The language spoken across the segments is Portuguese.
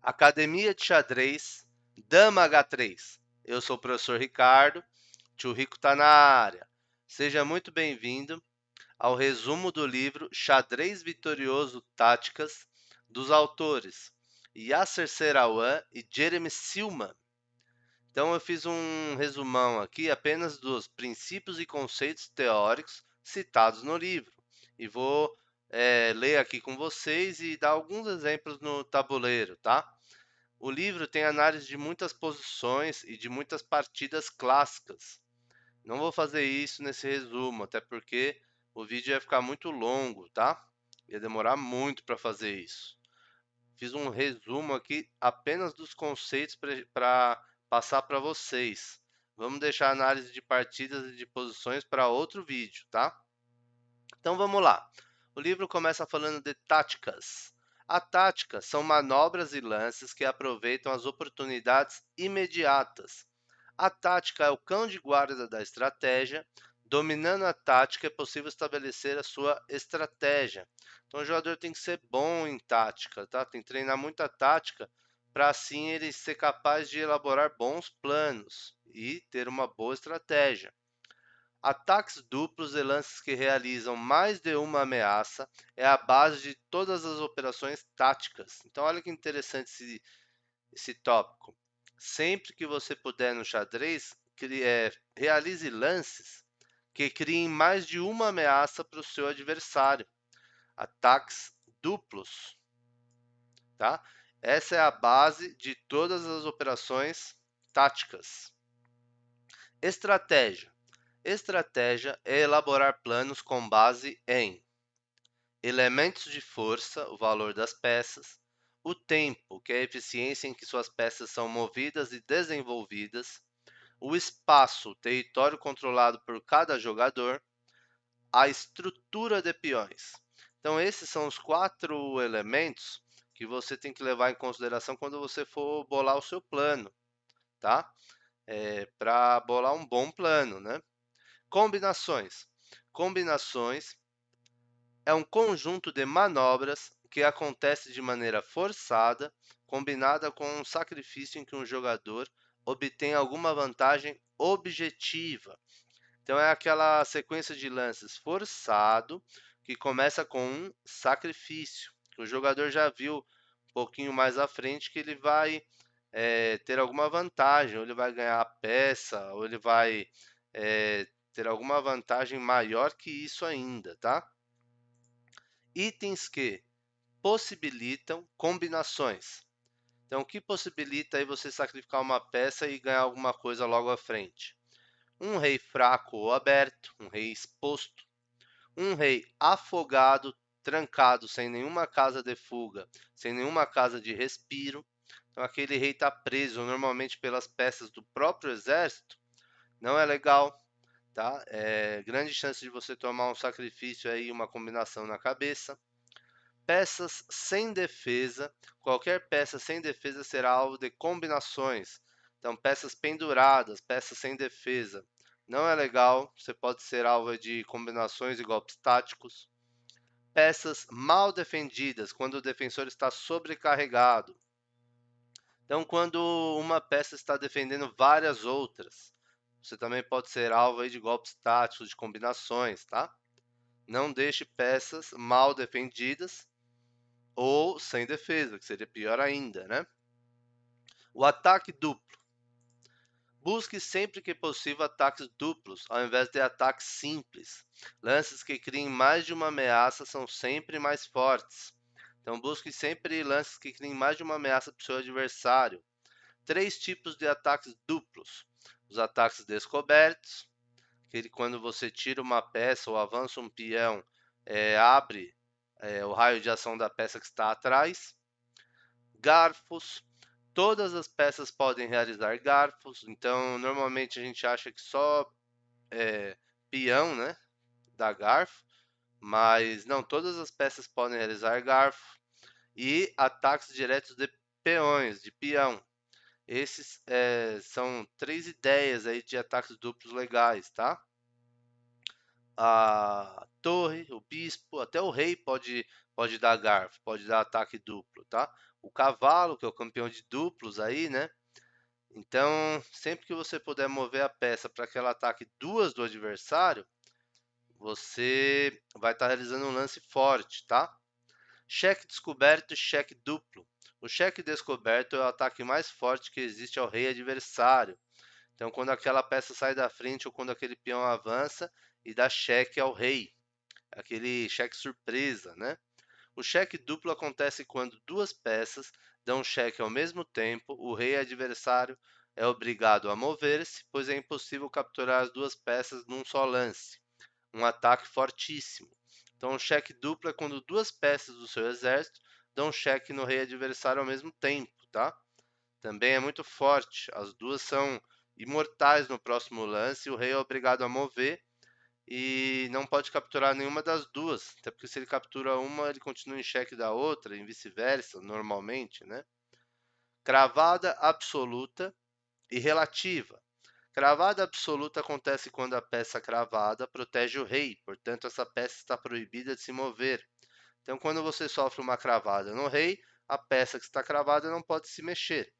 Academia de Xadrez, Dama H3. Eu sou o professor Ricardo, tio Rico tá na área. Seja muito bem-vindo ao resumo do livro Xadrez Vitorioso Táticas, dos autores Yasser Seirawan e Jeremy Silman. Então eu fiz um resumão aqui apenas dos princípios e conceitos teóricos citados no livro. E vou ler aqui com vocês e dar alguns exemplos no tabuleiro, tá? O livro tem análise de muitas posições e de muitas partidas clássicas. Não vou fazer isso nesse resumo, até porque o vídeo ia ficar muito longo, tá? Ia demorar muito para fazer isso. Fiz um resumo aqui apenas dos conceitos para passar para vocês. Vamos deixar a análise de partidas e de posições para outro vídeo, tá? Então vamos lá. O livro começa falando de táticas. A tática são manobras e lances que aproveitam as oportunidades imediatas. A tática é o cão de guarda da estratégia. Dominando a tática, é possível estabelecer a sua estratégia. Então o jogador tem que ser bom em tática, tá? Tem que treinar muita tática para assim ele ser capaz de elaborar bons planos e ter uma boa estratégia. Ataques duplos e lances que realizam mais de uma ameaça é a base de todas as operações táticas. Então, olha que interessante esse tópico. Sempre que você puder no xadrez, realize lances que criem mais de uma ameaça para o seu adversário. Ataques duplos, tá? Essa é a base de todas as operações táticas. Estratégia. Estratégia é elaborar planos com base em elementos de força, o valor das peças, o tempo, que é a eficiência em que suas peças são movidas e desenvolvidas, o espaço, o território controlado por cada jogador, a estrutura de peões. Então, esses são os 4 elementos que você tem que levar em consideração quando você for bolar o seu plano, tá? Para bolar um bom plano, né? Combinações. Combinações é um conjunto de manobras que acontece de maneira forçada, combinada com um sacrifício em que um jogador obtém alguma vantagem objetiva. Então é aquela sequência de lances forçado que começa com um sacrifício. O jogador já viu um pouquinho mais à frente que ele vai ter alguma vantagem, ou ele vai ganhar a peça, ou ele vai ter alguma vantagem maior que isso ainda, tá? Itens que possibilitam combinações. Então, o que possibilita aí você sacrificar uma peça e ganhar alguma coisa logo à frente? Um rei fraco ou aberto, um rei exposto, um rei afogado, trancado, sem nenhuma casa de fuga, sem nenhuma casa de respiro. Então, aquele rei está preso normalmente pelas peças do próprio exército. Não é legal, tá? Grande chance de você tomar um sacrifício aí, uma combinação na cabeça. Peças sem defesa. Qualquer peça sem defesa será alvo de combinações. Então, peças penduradas, peças sem defesa. Não é legal, você pode ser alvo de combinações e golpes táticos. Peças mal defendidas, quando o defensor está sobrecarregado. Então, quando uma peça está defendendo várias outras, você também pode ser alvo de golpes táticos, de combinações, tá? Não deixe peças mal defendidas ou sem defesa, que seria pior ainda, né? O ataque duplo. Busque sempre que possível ataques duplos, ao invés de ataques simples. Lances que criem mais de uma ameaça são sempre mais fortes. Então busque sempre lances que criem mais de uma ameaça para o seu adversário. 3 tipos de ataques duplos. Os ataques descobertos, que quando você tira uma peça ou avança um peão, abre o raio de ação da peça que está atrás. Garfos. Todas as peças podem realizar garfos, então normalmente a gente acha que só peão, né, dá garfo, mas não, todas as peças podem realizar garfo. E ataques diretos de peões, de peão. Esses são 3 ideias aí de ataques duplos legais, tá? A torre, o bispo, até o rei pode dar garfo, pode dar ataque duplo, tá? o cavalo, que é o campeão de duplos aí, né? Então, sempre que você puder mover a peça para que ela ataque duas do adversário, você vai estar realizando um lance forte, tá? Cheque descoberto e cheque duplo. O cheque descoberto é o ataque mais forte que existe ao rei adversário. Então, quando aquela peça sai da frente ou quando aquele peão avança e dá cheque ao rei, aquele cheque surpresa, né? O cheque duplo acontece quando duas peças dão cheque ao mesmo tempo, o rei adversário é obrigado a mover-se, pois é impossível capturar as duas peças num só lance. Um ataque fortíssimo. Então, o cheque duplo é quando duas peças do seu exército dão cheque no rei adversário ao mesmo tempo, tá? Também é muito forte. As duas são imortais no próximo lance. O rei é obrigado a mover e não pode capturar nenhuma das duas. Até porque se ele captura uma, ele continua em xeque da outra, e vice-versa, normalmente, né? Cravada absoluta e relativa. Cravada absoluta acontece quando a peça cravada protege o rei, portanto, essa peça está proibida de se mover. Então, quando você sofre uma cravada no rei, a peça que está cravada não pode se mexer.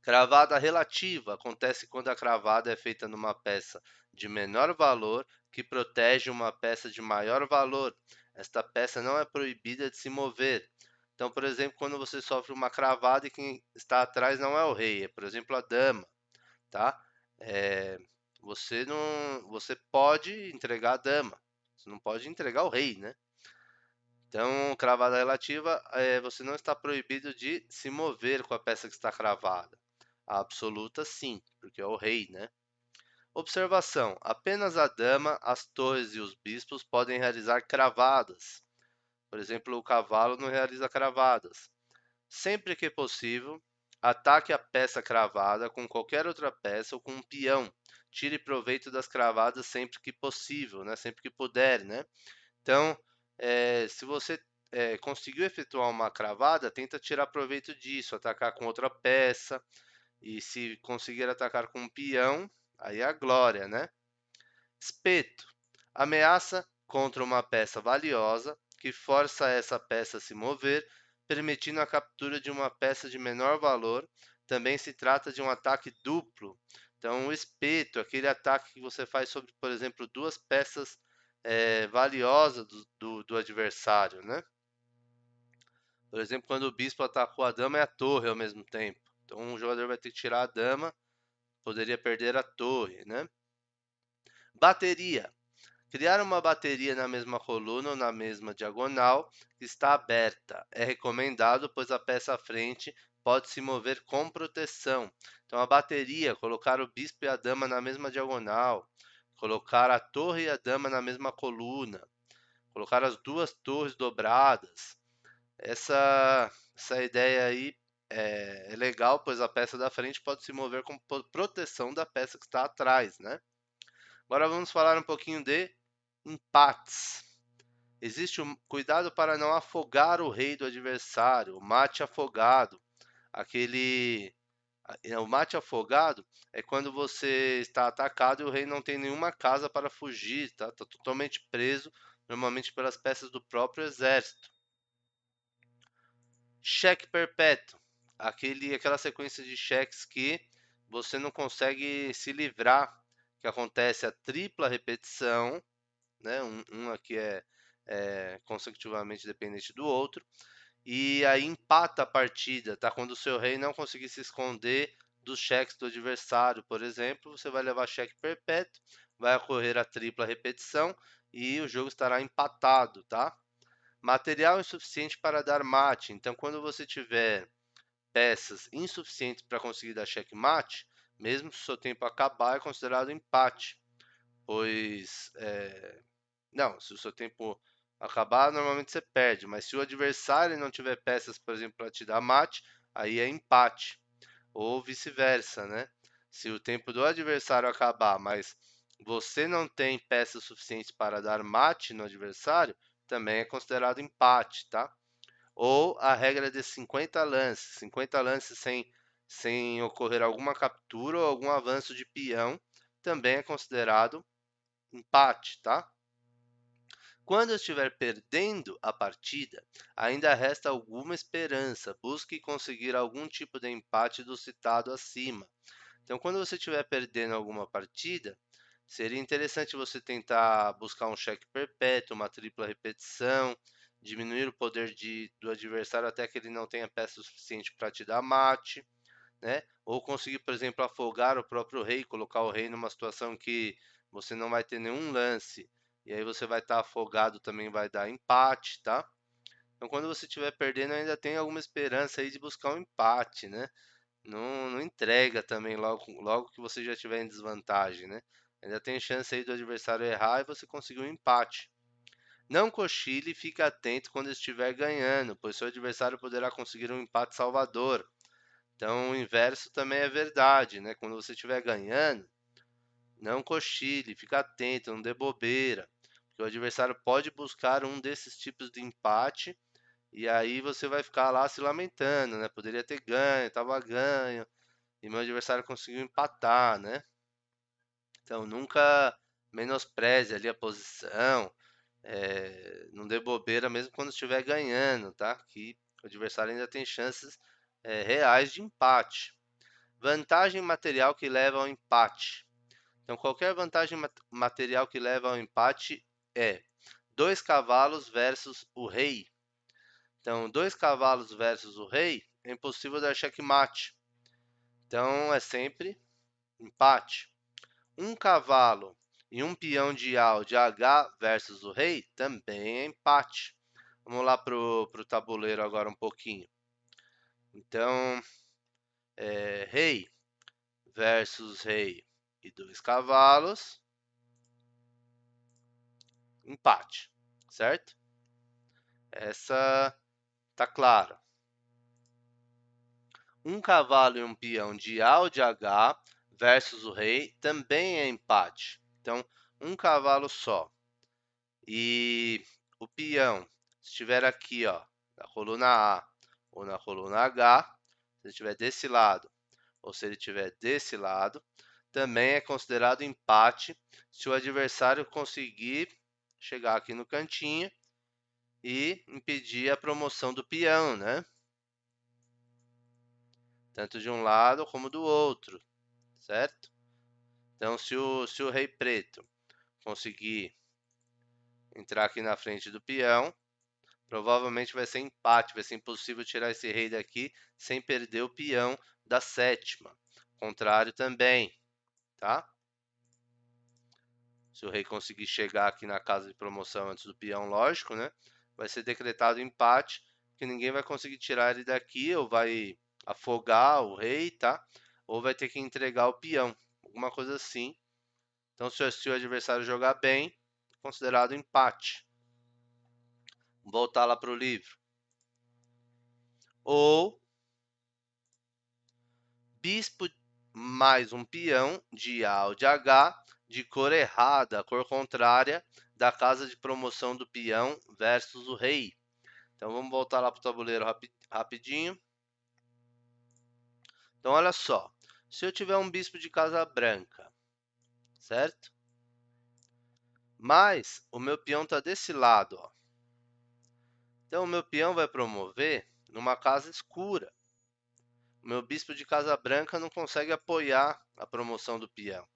Cravada relativa acontece quando a cravada é feita numa peça de menor valor que protege uma peça de maior valor. Esta peça não é proibida de se mover. Então, por exemplo, quando você sofre uma cravada e quem está atrás não é o rei, é, por exemplo, a dama, tá? É, você pode entregar a dama, você não pode entregar o rei, né? Então, cravada relativa, você não está proibido de se mover com a peça que está cravada. A absoluta, sim, porque é o rei, né? Observação: apenas a dama, as torres e os bispos podem realizar cravadas. Por exemplo, o cavalo não realiza cravadas. Sempre que possível, ataque a peça cravada com qualquer outra peça ou com um peão. Tire proveito das cravadas sempre que possível, né? Sempre que puder, né? Então, se você conseguiu efetuar uma cravada, tenta tirar proveito disso, atacar com outra peça. E se conseguir atacar com um peão, aí é a glória, né? Espeto. Ameaça contra uma peça valiosa que força essa peça a se mover, permitindo a captura de uma peça de menor valor. Também se trata de um ataque duplo. Então, o espeto, aquele ataque que você faz sobre, por exemplo, duas peças valiosas do adversário, né? Por exemplo, quando o bispo atacou a dama e a torre ao mesmo tempo. Então, o jogador vai ter que tirar a dama, poderia perder a torre, né? Bateria. Criar uma bateria na mesma coluna ou na mesma diagonal que está aberta. É recomendado, pois a peça à frente pode se mover com proteção. Então, a bateria, colocar o bispo e a dama na mesma diagonal, colocar a torre e a dama na mesma coluna, colocar as duas torres dobradas. Essa ideia aí é legal, pois a peça da frente pode se mover com proteção da peça que está atrás, né? Agora vamos falar um pouquinho de empates. Existe um cuidado para não afogar o rei do adversário, o mate afogado. Aquele o mate afogado é quando você está atacado e o rei não tem nenhuma casa para fugir, tá? Está totalmente preso, normalmente pelas peças do próprio exército. Cheque perpétuo, aquela sequência de cheques que você não consegue se livrar, que acontece a tripla repetição, né? Um aqui é consecutivamente dependente do outro, e aí empata a partida, tá? Quando o seu rei não conseguir se esconder dos cheques do adversário, por exemplo, você vai levar cheque perpétuo, vai ocorrer a tripla repetição e o jogo estará empatado, tá? Material insuficiente para dar mate. Então, quando você tiver peças insuficientes para conseguir dar checkmate, mesmo se o seu tempo acabar, é considerado empate. Pois, não, se o seu tempo acabar, normalmente você perde. Mas se o adversário não tiver peças, por exemplo, para te dar mate, aí é empate. Ou vice-versa, né? Se o tempo do adversário acabar, mas você não tem peças suficientes para dar mate no adversário, também é considerado empate, tá? Ou a regra de 50 lances, 50 lances sem ocorrer alguma captura ou algum avanço de peão, também é considerado empate, tá? Quando estiver perdendo a partida, ainda resta alguma esperança. Busque conseguir algum tipo de empate do citado acima. Então, quando você estiver perdendo alguma partida, seria interessante você tentar buscar um cheque perpétuo, uma tripla repetição, diminuir o poder do adversário até que ele não tenha peça o suficiente para te dar mate, né? Ou conseguir, por exemplo, afogar o próprio rei, colocar o rei numa situação que você não vai ter nenhum lance, e aí você vai estar afogado, também vai dar empate, tá? Então, quando você estiver perdendo, ainda tem alguma esperança aí de buscar um empate, né? Não entrega também logo que você já estiver em desvantagem, né? Ainda tem chance aí do adversário errar e você conseguir um empate. Não cochile e fique atento quando estiver ganhando, pois seu adversário poderá conseguir um empate salvador. Então, o inverso também é verdade, né? Quando você estiver ganhando, não cochile, fique atento, não dê bobeira, porque o adversário pode buscar um desses tipos de empate e aí você vai ficar lá se lamentando, né? Poderia ter ganho, estava ganho, e meu adversário conseguiu empatar, né? Então nunca menospreze ali a posição, não dê bobeira mesmo quando estiver ganhando, tá? Que o adversário ainda tem chances reais de empate. Vantagem material que leva ao empate. Então qualquer vantagem material que leva ao empate é 2 cavalos versus o rei. Então 2 cavalos versus o rei é impossível dar checkmate. Então é sempre empate. Um cavalo e um peão de A ou de H versus o rei também é empate. Vamos lá pro tabuleiro agora um pouquinho. Então, rei versus rei e 2 cavalos, empate, certo? Essa tá clara. Um cavalo e um peão de A ou de H versus o rei também é empate. Então, um cavalo só e o peão se estiver aqui, ó, na coluna A ou na coluna H, se ele estiver desse lado ou se ele estiver desse lado, também é considerado empate se o adversário conseguir chegar aqui no cantinho e impedir a promoção do peão, né? Tanto de um lado como do outro, certo? Então, se o rei preto conseguir entrar aqui na frente do peão, provavelmente vai ser empate, vai ser impossível tirar esse rei daqui sem perder o peão da sétima. Contrário também, tá? Se o rei conseguir chegar aqui na casa de promoção antes do peão, lógico, né? Vai ser decretado empate, que ninguém vai conseguir tirar ele daqui, ou vai afogar o rei, tá? Ou vai ter que entregar o peão, alguma coisa assim. Então, se o adversário jogar bem, considerado empate. Vou voltar lá para o livro. Ou bispo mais um peão de A ou de H, de cor errada, cor contrária, da casa de promoção do peão versus o rei. Então vamos voltar lá para o tabuleiro rapidinho. Então olha só, se eu tiver um bispo de casa branca, certo? Mas o meu peão está desse lado, ó. Então o meu peão vai promover numa casa escura. O meu bispo de casa branca não consegue apoiar a promoção do peão.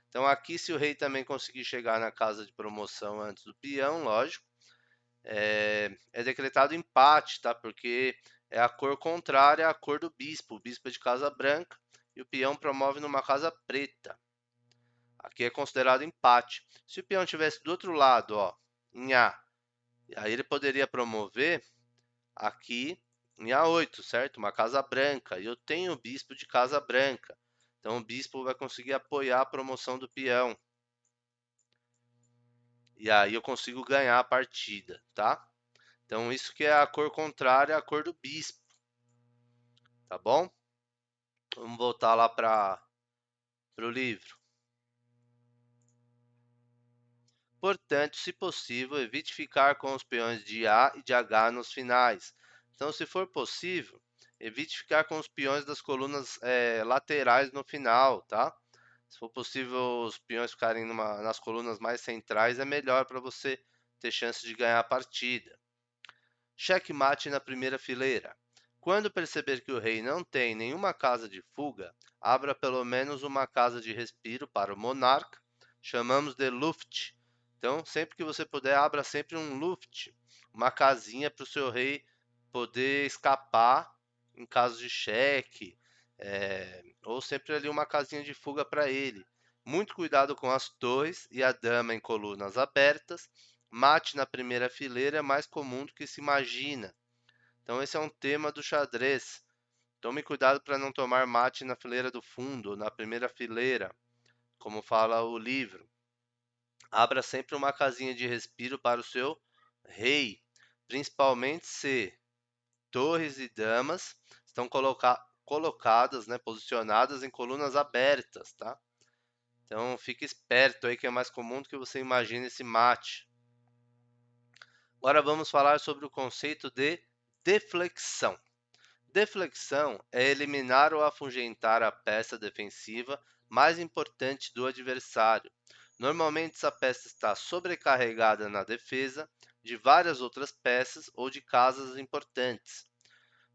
Então aqui, se o rei também conseguir chegar na casa de promoção antes do peão, lógico, é decretado empate, tá? Porque é a cor contrária à cor do bispo. O bispo é de casa branca e o peão promove numa casa preta. Aqui é considerado empate. Se o peão estivesse do outro lado, ó, em A, aí ele poderia promover aqui em A8, certo? Uma casa branca. E eu tenho o bispo de casa branca. Então o bispo vai conseguir apoiar a promoção do peão. E aí eu consigo ganhar a partida, tá? Então isso que é a cor contrária à cor do bispo, tá bom? Vamos voltar lá para o livro. Portanto, se possível, evite ficar com os peões de A e de H nos finais. Então, se for possível, evite ficar com os peões das colunas laterais no final, tá? Se for possível os peões ficarem nas colunas mais centrais, é melhor para você ter chance de ganhar a partida. Checkmate na primeira fileira. Quando perceber que o rei não tem nenhuma casa de fuga, abra pelo menos uma casa de respiro para o monarca. Chamamos de Luft. Então, sempre que você puder, abra sempre um Luft, uma casinha para o seu rei poder escapar em caso de cheque, ou sempre ali uma casinha de fuga para ele. Muito cuidado com as torres e a dama em colunas abertas. Mate na primeira fileira é mais comum do que se imagina. Então, esse é um tema do xadrez. Tome cuidado para não tomar mate na fileira do fundo, na primeira fileira, como fala o livro. Abra sempre uma casinha de respiro para o seu rei, principalmente se torres e damas estão colocadas, né, posicionadas em colunas abertas, tá? Então, fique esperto aí que é mais comum do que você imagina esse mate. Agora vamos falar sobre o conceito de deflexão. Deflexão é eliminar ou afugentar a peça defensiva mais importante do adversário. Normalmente, essa peça está sobrecarregada na defesa de várias outras peças ou de casas importantes.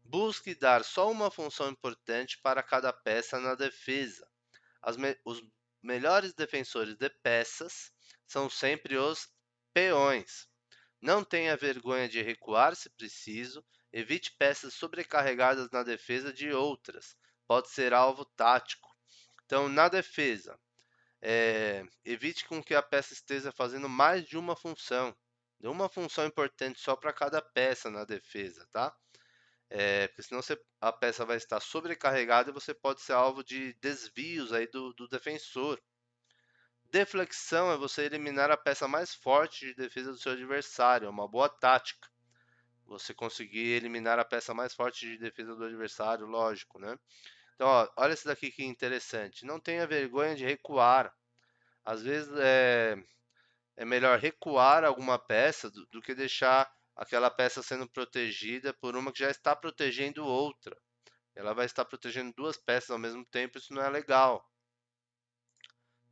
Busque dar só uma função importante para cada peça na defesa. Os melhores defensores de peças são sempre os peões. Não tenha vergonha de recuar se preciso. Evite peças sobrecarregadas na defesa de outras. Pode ser alvo tático. Então, na defesa, evite com que a peça esteja fazendo mais de uma função. Dê uma função importante só para cada peça na defesa, tá? Porque senão a peça vai estar sobrecarregada e você pode ser alvo de desvios aí do defensor. Deflexão é você eliminar a peça mais forte de defesa do seu adversário, é uma boa tática. Você conseguir eliminar a peça mais forte de defesa do adversário, lógico, né? Então, ó, olha esse daqui que interessante. Não tenha vergonha de recuar. Às vezes é melhor recuar alguma peça do que deixar aquela peça sendo protegida por uma que já está protegendo outra. Ela vai estar protegendo duas peças ao mesmo tempo, isso não é legal,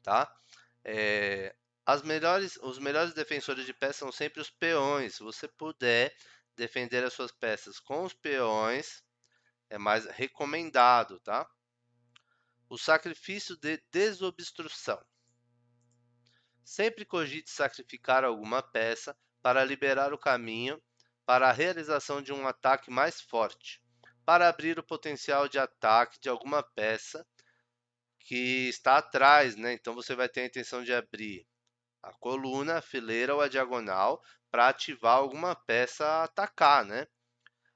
tá? É, os melhores defensores de peças são sempre os peões. Se você puder defender as suas peças com os peões, é mais recomendado, tá? O sacrifício de desobstrução. Sempre cogite sacrificar alguma peça para liberar o caminho para a realização de um ataque mais forte, para abrir o potencial de ataque de alguma peça que está atrás, né? Então você vai ter a intenção de abrir a coluna, a fileira ou a diagonal para ativar alguma peça a atacar, né?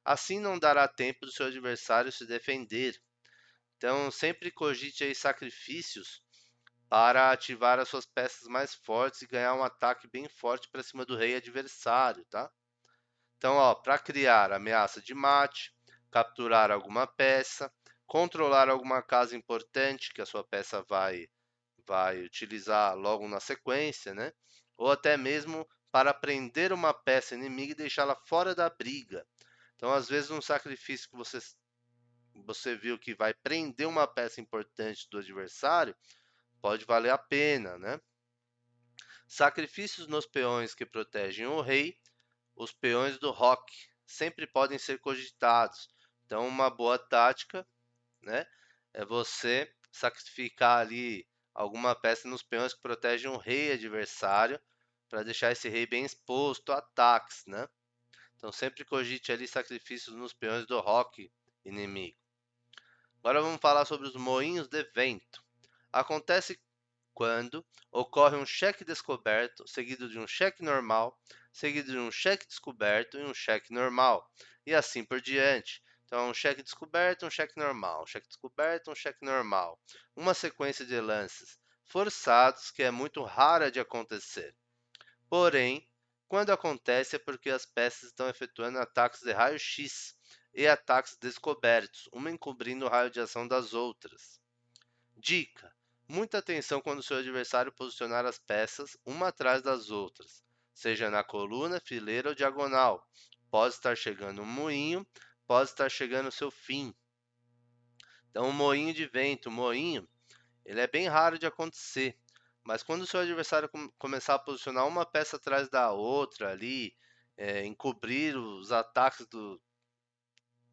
Assim não dará tempo do seu adversário se defender. Então sempre cogite aí sacrifícios para ativar as suas peças mais fortes e ganhar um ataque bem forte para cima do rei adversário, tá? Então, ó, para criar ameaça de mate, capturar alguma peça, controlar alguma casa importante que a sua peça vai utilizar logo na sequência, né? Ou até mesmo para prender uma peça inimiga e deixá-la fora da briga. Então, às vezes, um sacrifício que você viu que vai prender uma peça importante do adversário pode valer a pena, né? Sacrifícios nos peões que protegem o rei, os peões do roque sempre podem ser cogitados. Então, uma boa tática, né, é você sacrificar ali alguma peça nos peões que protegem o rei adversário para deixar esse rei bem exposto a ataques, né? Então, sempre cogite ali sacrifícios nos peões do roque inimigo. Agora vamos falar sobre os moinhos de vento. Acontece quando ocorre um cheque descoberto, seguido de um cheque normal, seguido de um cheque descoberto e um cheque normal, e assim por diante. Então, um cheque descoberto, um cheque normal, um cheque descoberto, um cheque normal. Uma sequência de lances forçados que é muito rara de acontecer. Porém, quando acontece é porque as peças estão efetuando ataques de raio-x e ataques descobertos, uma encobrindo o raio de ação das outras. Dica: muita atenção quando seu adversário posicionar as peças uma atrás das outras, seja na coluna, fileira ou diagonal. Pode estar chegando um moinho, pode estar chegando o seu fim. Então, o moinho de vento, o moinho, ele é bem raro de acontecer, Mas quando o seu adversário começar a posicionar uma peça atrás da outra ali, encobrir os ataques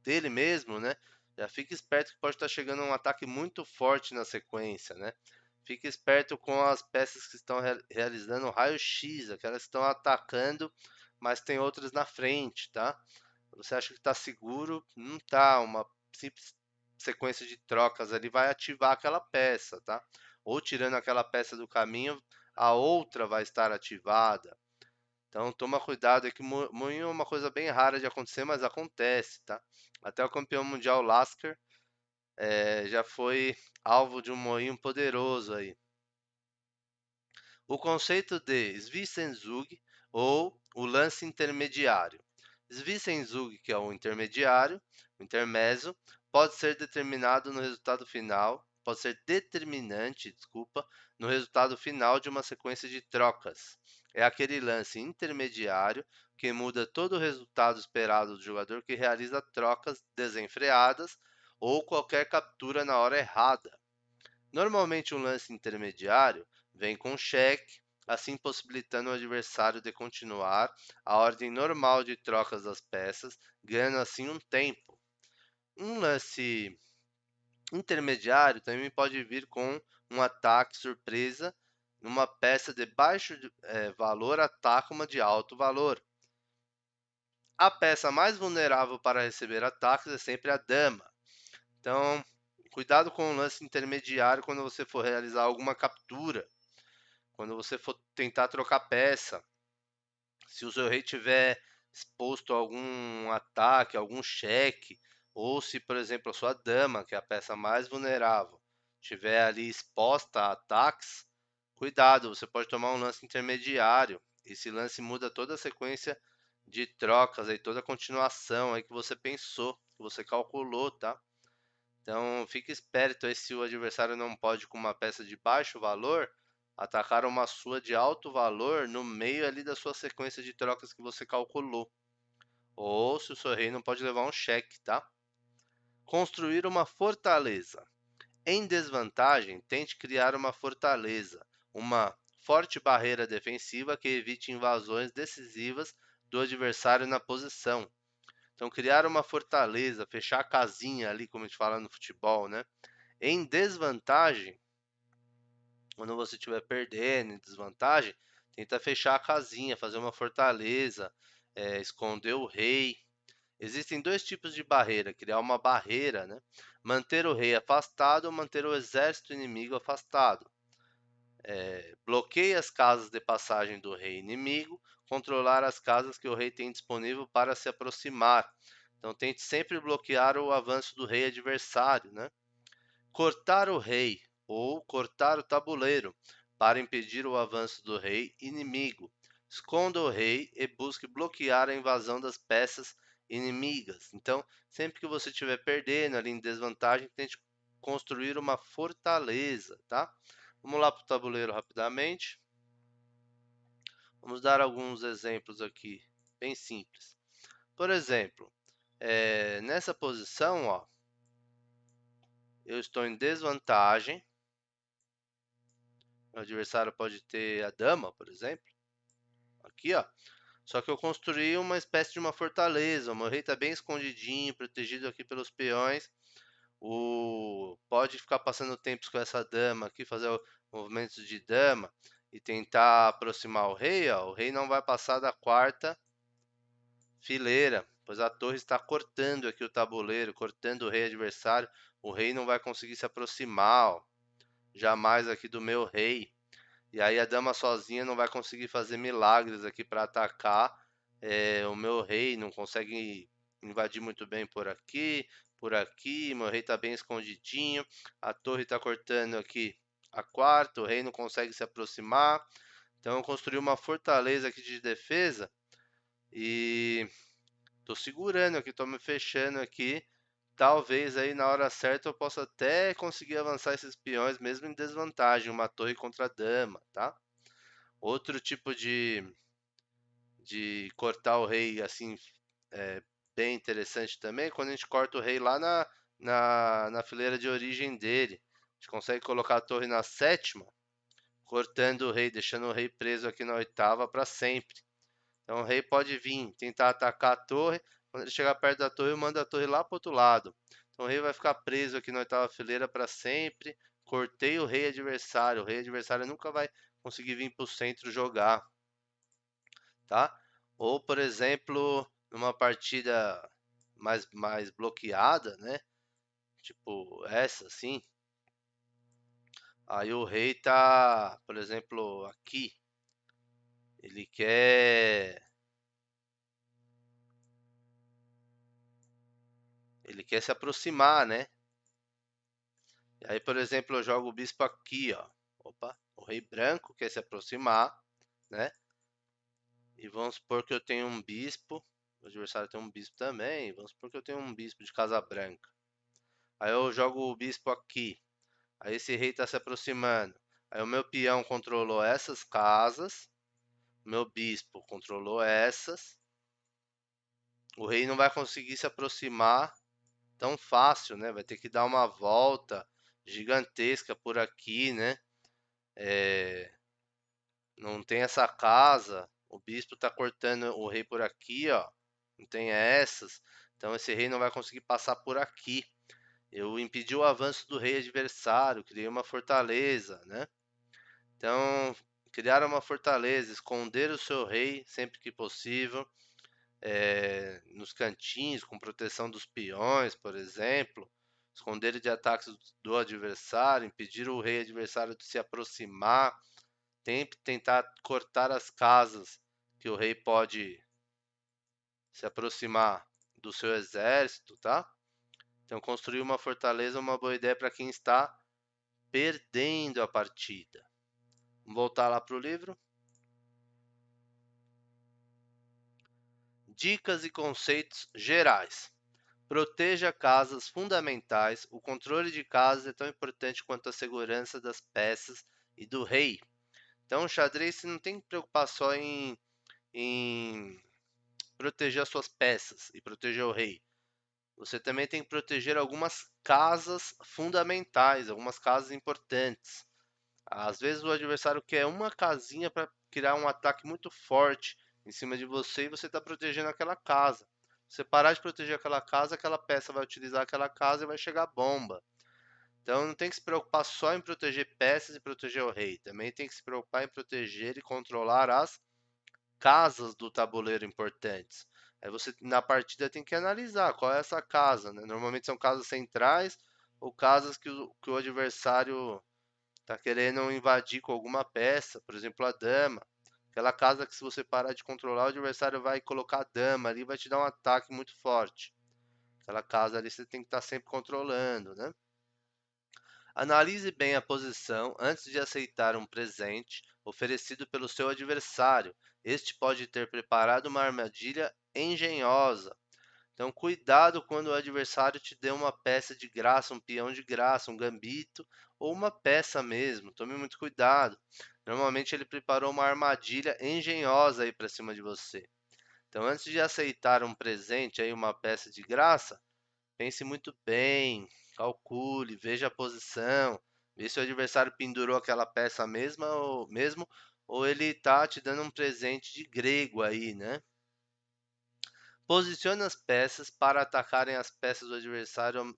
dele mesmo, né? Já fica esperto que pode estar chegando um ataque muito forte na sequência, né? Fique esperto com as peças que estão realizando raio-x, aquelas que estão atacando, mas tem outras na frente, tá? Você acha que está seguro? Não tá. Uma simples sequência de trocas ali vai ativar aquela peça, tá? Ou tirando aquela peça do caminho, a outra vai estar ativada. Então toma cuidado, é que moinho é uma coisa bem rara de acontecer, mas acontece, tá? Até o campeão mundial Lasker já foi alvo de um moinho poderoso aí. O conceito de Zwischenzug ou o lance intermediário. Zwischenzug, que é o intermediário, o intermezzo, pode ser determinado no resultado final, pode ser determinante, desculpa, no resultado final de uma sequência de trocas. É aquele lance intermediário que muda todo o resultado esperado do jogador que realiza trocas desenfreadas ou qualquer captura na hora errada. Normalmente, um lance intermediário vem com cheque, assim possibilitando o adversário de continuar a ordem normal de trocas das peças, ganhando assim um tempo. Um lance intermediário também pode vir com um ataque surpresa, numa peça de baixo valor ataca uma de alto valor. A peça mais vulnerável para receber ataques é sempre a dama. Então, cuidado com o lance intermediário quando você for realizar alguma captura. Quando você for tentar trocar peça, se o seu rei tiver exposto a algum ataque, algum cheque, ou se, por exemplo, a sua dama, que é a peça mais vulnerável, estiver ali exposta a ataques, cuidado, você pode tomar um lance intermediário. Esse lance muda toda a sequência de trocas, aí, toda a continuação aí que você pensou, que você calculou, tá? Então, fique esperto aí se o adversário não pode, com uma peça de baixo valor, atacar uma sua de alto valor no meio ali da sua sequência de trocas que você calculou. Ou se o seu rei não pode levar um cheque, tá? Construir uma fortaleza. Em desvantagem, tente criar uma fortaleza, uma forte barreira defensiva que evite invasões decisivas do adversário na posição. Então, criar uma fortaleza, fechar a casinha ali, como a gente fala no futebol, né? Em desvantagem, quando você estiver perdendo, em desvantagem, tenta fechar a casinha, fazer uma fortaleza, esconder o rei. Existem dois tipos de barreira: criar uma barreira, né? Manter o rei afastado ou manter o exército inimigo afastado. Bloqueie as casas de passagem do rei inimigo, controlar as casas que o rei tem disponível para se aproximar. Então tente sempre bloquear o avanço do rei adversário, né? Cortar o rei ou cortar o tabuleiro para impedir o avanço do rei inimigo. Esconda o rei e busque bloquear a invasão das peças inimigas. Então, sempre que você estiver perdendo ali em desvantagem, tente construir uma fortaleza, tá? Vamos lá para o tabuleiro rapidamente. Vamos dar alguns exemplos aqui, bem simples. Por exemplo, nessa posição, ó, eu estou em desvantagem. O adversário pode ter a dama, por exemplo. Aqui, ó. Só que eu construí uma espécie de uma fortaleza. O meu rei está bem escondidinho, protegido aqui pelos peões. Pode ficar passando tempos com essa dama aqui, fazer movimentos de dama e tentar aproximar o rei. Ó. O rei não vai passar da quarta fileira, pois a torre está cortando aqui o tabuleiro, cortando o rei adversário. O rei não vai conseguir se aproximar, ó, jamais aqui do meu rei. E aí a dama sozinha não vai conseguir fazer milagres aqui para atacar o meu rei. Não consegue invadir muito bem por aqui, por aqui. Meu rei está bem escondidinho. A torre está cortando aqui a quarta. O rei não consegue se aproximar. Então eu construí uma fortaleza aqui de defesa e tô segurando aqui, tô me fechando aqui. Talvez aí na hora certa eu possa até conseguir avançar esses peões mesmo em desvantagem, uma torre contra a dama, tá? Outro tipo de cortar o rei assim é, bem interessante também, quando a gente corta o rei lá na fileira de origem dele. A gente consegue colocar a torre na sétima, cortando o rei, deixando o rei preso aqui na oitava para sempre. Então o rei pode vir tentar atacar a torre. Quando ele chegar perto da torre, eu mando a torre lá para o outro lado. Então o rei vai ficar preso aqui na oitava fileira para sempre. Cortei o rei adversário. O rei adversário nunca vai conseguir vir para o centro jogar, tá? Ou, por exemplo, numa partida mais bloqueada, né? Tipo essa, assim. Aí o rei tá, por exemplo, aqui. Ele quer Ele quer se aproximar, né? E aí, por exemplo, eu jogo o bispo aqui, ó. Opa, o rei branco quer se aproximar, né? E vamos supor que eu tenho um bispo. O adversário tem um bispo também. Vamos supor que eu tenho um bispo de casa branca. Aí eu jogo o bispo aqui. Aí esse rei está se aproximando. Aí o meu peão controlou essas casas. O meu bispo controlou essas. O rei não vai conseguir se aproximar tão fácil, né? Vai ter que dar uma volta gigantesca por aqui, né? Não tem essa casa. O bispo tá cortando o rei por aqui, ó. Não tem essas. Então esse rei não vai conseguir passar por aqui. Eu impedi o avanço do rei adversário, criei uma fortaleza, né? Então, criar uma fortaleza, esconder o seu rei sempre que possível, nos cantinhos, com proteção dos peões, por exemplo, esconder de ataques do adversário, impedir o rei adversário de se aproximar, tentar cortar as casas que o rei pode se aproximar do seu exército, tá? Então, construir uma fortaleza é uma boa ideia para quem está perdendo a partida. Vamos voltar lá para o livro. Dicas e conceitos gerais. Proteja casas fundamentais. O controle de casas é tão importante quanto a segurança das peças e do rei. Então, o xadrez você não tem que preocupar só em proteger as suas peças e proteger o rei. Você também tem que proteger algumas casas fundamentais, algumas casas importantes. Às vezes o adversário quer uma casinha para criar um ataque muito forte em cima de você e você está protegendo aquela casa. Se você parar de proteger aquela casa, aquela peça vai utilizar aquela casa e vai chegar bomba. Então não tem que se preocupar só em proteger peças e proteger o rei. Também tem que se preocupar em proteger e controlar as casas do tabuleiro importantes. Aí você na partida tem que analisar qual é essa casa, né? Normalmente são casas centrais ou casas que o adversário está querendo invadir com alguma peça, por exemplo, a dama. Aquela casa que se você parar de controlar, o adversário vai colocar a dama ali e vai te dar um ataque muito forte. Aquela casa ali você tem que estar sempre controlando, né? Analise bem a posição antes de aceitar um presente oferecido pelo seu adversário. Este pode ter preparado uma armadilha engenhosa. Então, cuidado quando o adversário te dê uma peça de graça, um peão de graça, um gambito ou uma peça mesmo. Tome muito cuidado. Normalmente ele preparou uma armadilha engenhosa aí para cima de você. Então, antes de aceitar um presente aí, uma peça de graça, pense muito bem, calcule, veja a posição, vê se o adversário pendurou aquela peça mesmo, ou ele está te dando um presente de grego aí, né? Posicione as peças para atacarem as peças do adversário,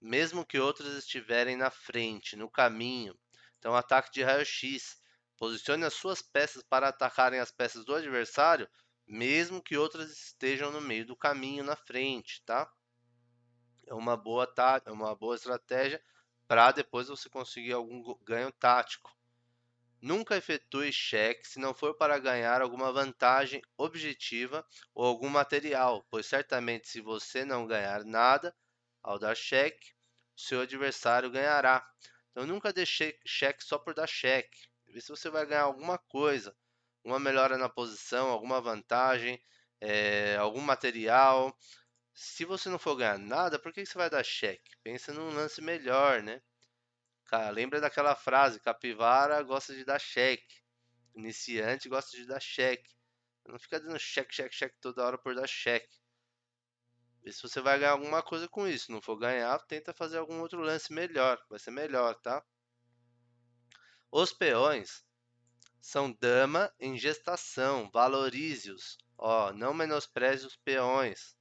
mesmo que outras estiverem na frente, no caminho. Então, ataque de raio-x. Posicione as suas peças para atacarem as peças do adversário, mesmo que outras estejam no meio do caminho, na frente, tá? É uma boa estratégia para depois você conseguir algum ganho tático. Nunca efetue cheque se não for para ganhar alguma vantagem objetiva ou algum material, pois certamente se você não ganhar nada ao dar cheque, seu adversário ganhará. Então nunca dê cheque só por dar cheque. Vê se você vai ganhar alguma coisa, uma melhora na posição, alguma vantagem, algum material. Se você não for ganhar nada, por que você vai dar cheque? Pensa num lance melhor, né? Cara, lembra daquela frase, capivara gosta de dar cheque. Iniciante gosta de dar cheque. Não fica dando cheque, cheque, cheque toda hora por dar cheque. Vê se você vai ganhar alguma coisa com isso. Se não for ganhar, tenta fazer algum outro lance melhor. Vai ser melhor, tá? Os peões São dama em gestação, valorize-os. Ó, não menospreze os peões.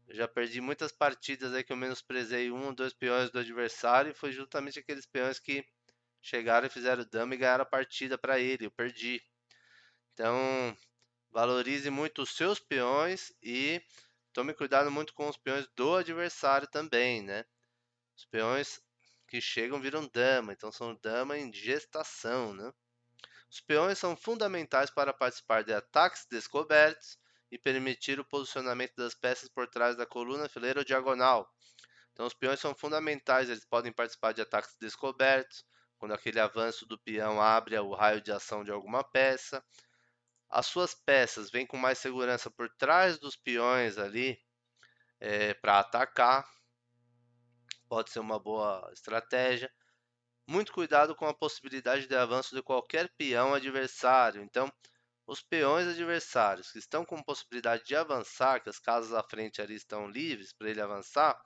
Eu já perdi muitas partidas aí que eu menosprezei um ou dois peões do adversário e foi justamente aqueles peões que chegaram e fizeram dama e ganharam a partida para ele. Eu perdi. Então, valorize muito os seus peões e tome cuidado muito com os peões do adversário também, né? Os peões que chegam viram dama, então são dama em gestação, né? Os peões são fundamentais para participar de ataques descobertos e permitir o posicionamento das peças por trás da coluna, fileira ou diagonal. Então, os peões são fundamentais, eles podem participar de ataques descobertos, quando aquele avanço do peão abre o raio de ação de alguma peça. As suas peças vêm com mais segurança por trás dos peões ali para atacar, pode ser uma boa estratégia. Muito cuidado com a possibilidade de avanço de qualquer peão adversário. Então, os peões adversários que estão com possibilidade de avançar, que as casas à frente ali estão livres para ele avançar,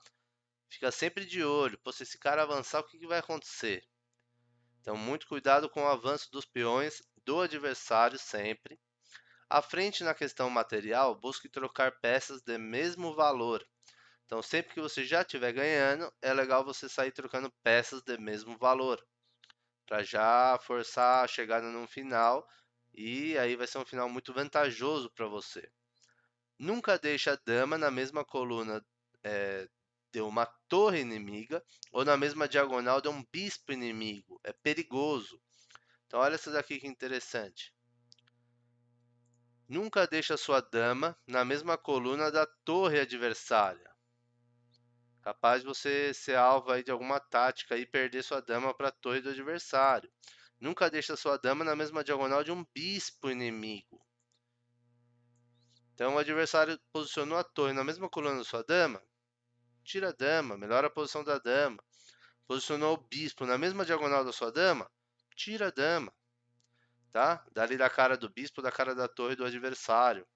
fica sempre de olho. Pô, se esse cara avançar, o que vai acontecer? Então, muito cuidado com o avanço dos peões do adversário sempre. À frente na questão material, busque trocar peças de mesmo valor. Então, sempre que você já estiver ganhando, é legal você sair trocando peças de mesmo valor, para já forçar a chegada no final, e aí vai ser um final muito vantajoso para você. Nunca deixe a dama na mesma coluna de uma torre inimiga ou na mesma diagonal de um bispo inimigo. É perigoso. Então olha essa daqui que interessante. Nunca deixe a sua dama na mesma coluna da torre adversária. Capaz de você ser alvo aí de alguma tática e perder sua dama para a torre do adversário. Nunca deixe a sua dama na mesma diagonal de um bispo inimigo. Então o adversário posicionou a torre na mesma coluna da sua dama, tira a dama, melhora a posição da dama. Posicionou o bispo na mesma diagonal da sua dama, tira a dama, tá? Dali da cara do bispo, da cara da torre do adversário.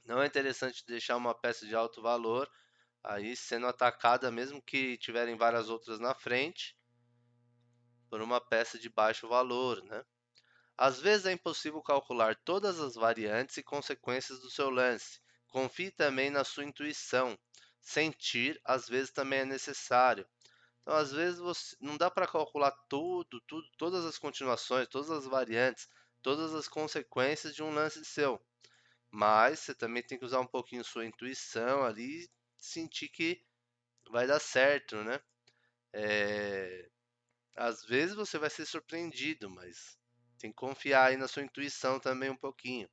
Não é interessante deixar uma peça de alto valor aí sendo atacada, mesmo que tiverem várias outras na frente, por uma peça de baixo valor, né? Às vezes é impossível calcular todas as variantes e consequências do seu lance. Confie também na sua intuição. Sentir, às vezes, também é necessário. Então, às vezes, não dá para calcular tudo, todas as continuações, todas as variantes, todas as consequências de um lance seu. Mas você também tem que usar um pouquinho sua intuição ali, sentir que vai dar certo, né? Às vezes você vai ser surpreendido, mas tem que confiar aí na sua intuição também um pouquinho.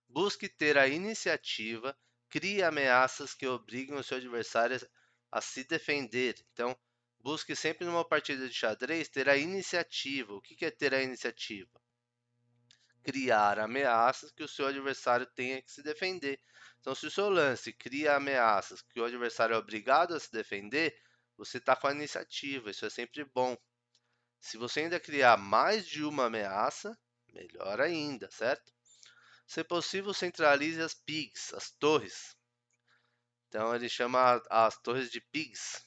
Busque ter a iniciativa, crie ameaças que obriguem o seu adversário a se defender. Então, busque sempre numa partida de xadrez ter a iniciativa. O que é ter a iniciativa? Criar ameaças que o seu adversário tenha que se defender. Então, se o seu lance cria ameaças que o adversário é obrigado a se defender, você está com a iniciativa. Isso é sempre bom. Se você ainda criar mais de uma ameaça, melhor ainda, certo? Se possível, centralize as pigs, as torres. Então ele chama as torres de pigs.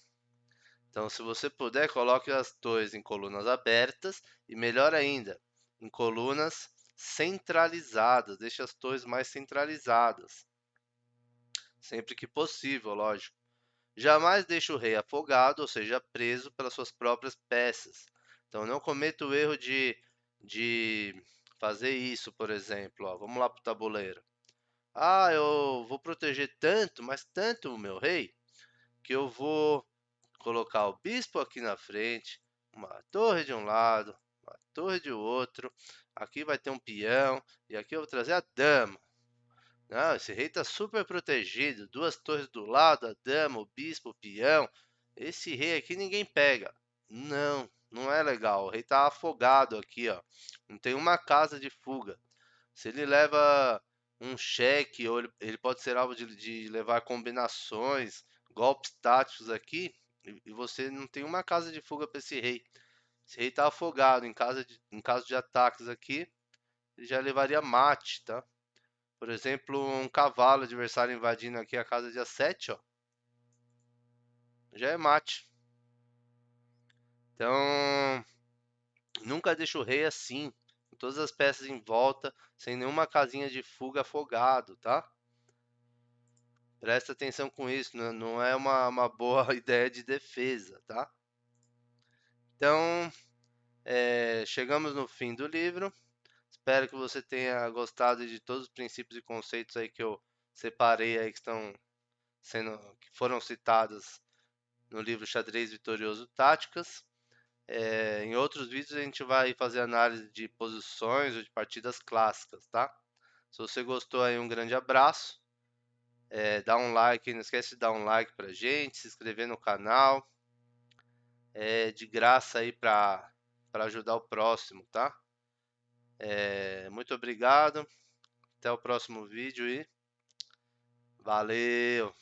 Então, se você puder, coloque as torres em colunas abertas e, melhor ainda, em colunas centralizadas. Deixe as torres mais centralizadas, sempre que possível, lógico. Jamais deixe o rei afogado, ou seja, preso pelas suas próprias peças. Então, não cometa o erro de fazer isso, por exemplo. Ó, vamos lá para o tabuleiro. Ah, eu vou proteger tanto, mas tanto o meu rei, que eu vou colocar o bispo aqui na frente, uma torre de um lado, uma torre de outro. Aqui vai ter um peão e aqui eu vou trazer a dama. Não, esse rei está super protegido. Duas torres do lado, a dama, o bispo, o peão. Esse rei aqui ninguém pega. Não, não é legal. O rei está afogado aqui, ó. Não tem uma casa de fuga. Se ele leva um cheque, ou ele pode ser alvo de levar combinações, golpes táticos aqui, e você não tem uma casa de fuga para esse rei. Esse rei está afogado em caso de ataques aqui, ele já levaria mate, tá? Por exemplo, um cavalo adversário invadindo aqui a casa de A7, ó, já é mate. Então, Nunca deixe o rei assim, com todas as peças em volta, sem nenhuma casinha de fuga afogado, tá? Presta atenção com isso, não é uma boa ideia de defesa, tá? Então, chegamos no fim do livro. Espero que você tenha gostado de todos os princípios e conceitos aí que eu separei aí que foram citados no livro Xadrez Vitorioso Táticas. Em outros vídeos a gente vai fazer análise de posições ou de partidas clássicas, tá? Se você gostou aí, um grande abraço. Dá um like, não esquece de dar um like pra gente, se inscrever no canal. É de graça aí para ajudar o próximo, tá? Muito obrigado. Até o próximo vídeo e valeu!